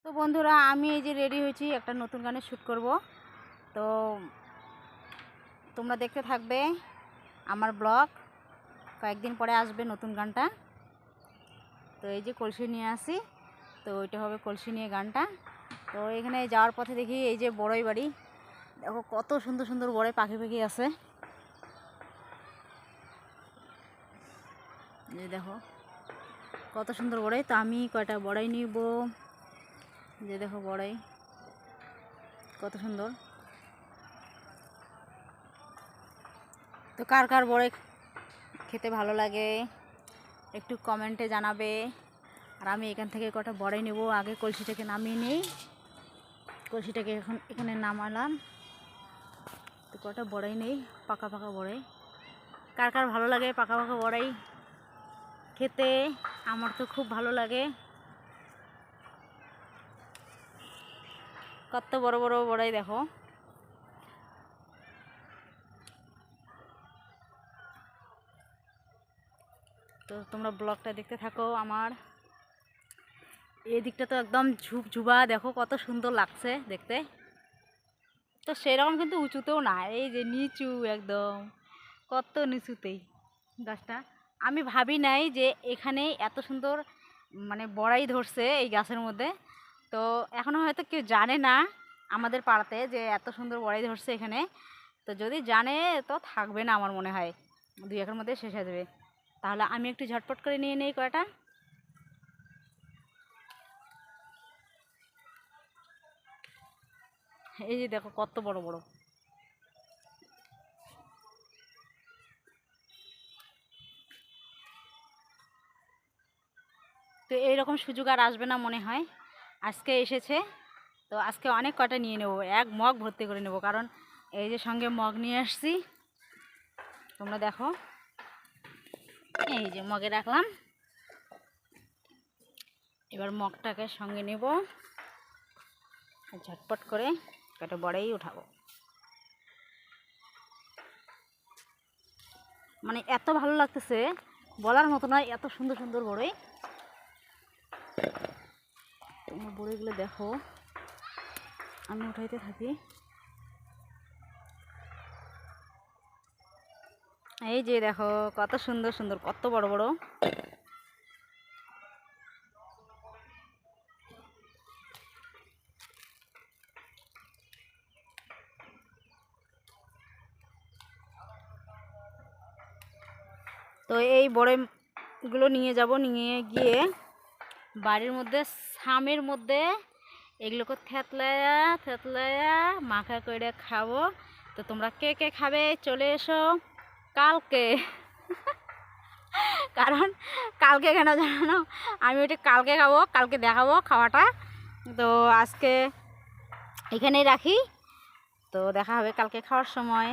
তো বন্ধুরা, আমি এই যে রেডি হয়েছি, একটা নতুন গানে শ্যুট করব। তো তোমরা দেখতে থাকবে আমার ব্লগ। কয়েকদিন পরে আসবে নতুন গানটা। তো এই যে কলসি নিয়ে আসি, তো ওইটা হবে কলসি নিয়ে গানটা। তো এখানে যাওয়ার পথে দেখি এই যে বড়ই বাড়ি, দেখো কত সুন্দর সুন্দর বড়ই পাখি পাখি আছে। এই দেখো কত সুন্দর বড়ই। তো আমি কয়টা বড়াই নিব, যে দেখো বড়াই কত সুন্দর। তো কার কার বড়াই খেতে ভালো লাগে একটু কমেন্টে জানাবে। আর আমি এখান থেকে কটা বড়াই নেব। আগে কলসিটাকে নামিয়ে নিই, কলসিটাকে এখন এখানে নামালাম। তো কটা বড়াই নেই, পাকা পাকা বড়াই। কার কার ভালো লাগে পাকা পাকা বড়াই খেতে? আমার তো খুব ভালো লাগে। কত বড় বড় বড়াই দেখো। তো তোমরা ব্লগটা দেখতে থাকো আমার। এই দিকটা তো একদম ঝুপঝুপা, দেখো কত সুন্দর লাগছে দেখতে। তো সেরকম কিন্তু উঁচুতেও না, এই যে নিচু একদম, কত নিচুতেই গাছটা। আমি ভাবি নাই যে এখানে এত সুন্দর মানে বড়াই ধরছে এই গাছের মধ্যে। তো এখনও হয়তো কেউ জানে না আমাদের পাড়াতে যে এত সুন্দর বড়াই ধরছে এখানে। তো যদি জানে তো থাকবে না আমার মনে হয়, 2-1 মধ্যে শেষ হয়ে যাবে। তাহলে আমি একটু ঝটপট করে নিয়ে নেই কয়টা। এই যে দেখো কত বড় বড়। তো এইরকম সুযোগ আর আসবে না মনে হয়, আজকে এসেছে। তো আজকে অনেক কটা নিয়ে নেব, এক মগ ভর্তি করে নেব। কারণ এই যে সঙ্গে মগ নিয়ে আসছি, তোমরা দেখো এই যে মগে রাখলাম। এবার মগটাকে সঙ্গে নেব, ঝটপট করে কটা বড়াই উঠাবো। মানে এত ভালো লাগতেছে বলার মতো নয়, এত সুন্দর সুন্দর বড়াই। তোমার বড়িগুলো দেখো, আমি উঠাইতে থাকি। এই যে দেখো কত সুন্দর সুন্দর, কত বড় বড়। তো এই বড়ইগুলো নিয়ে যাব, নিয়ে গিয়ে বাড়ির মধ্যে সামের মধ্যে এগুলোকে থেতলায়া থেতলায়া মাখা করে খাবো। তো তোমরা কে কে খাবে চলে এসো কালকে। কারণ কালকে কেন জানো, আমি ওইটা কালকে খাবো, কালকে দেখাবো খাওয়াটা। তো আজকে এখানেই রাখি, তো দেখা হবে কালকে খাওয়ার সময়।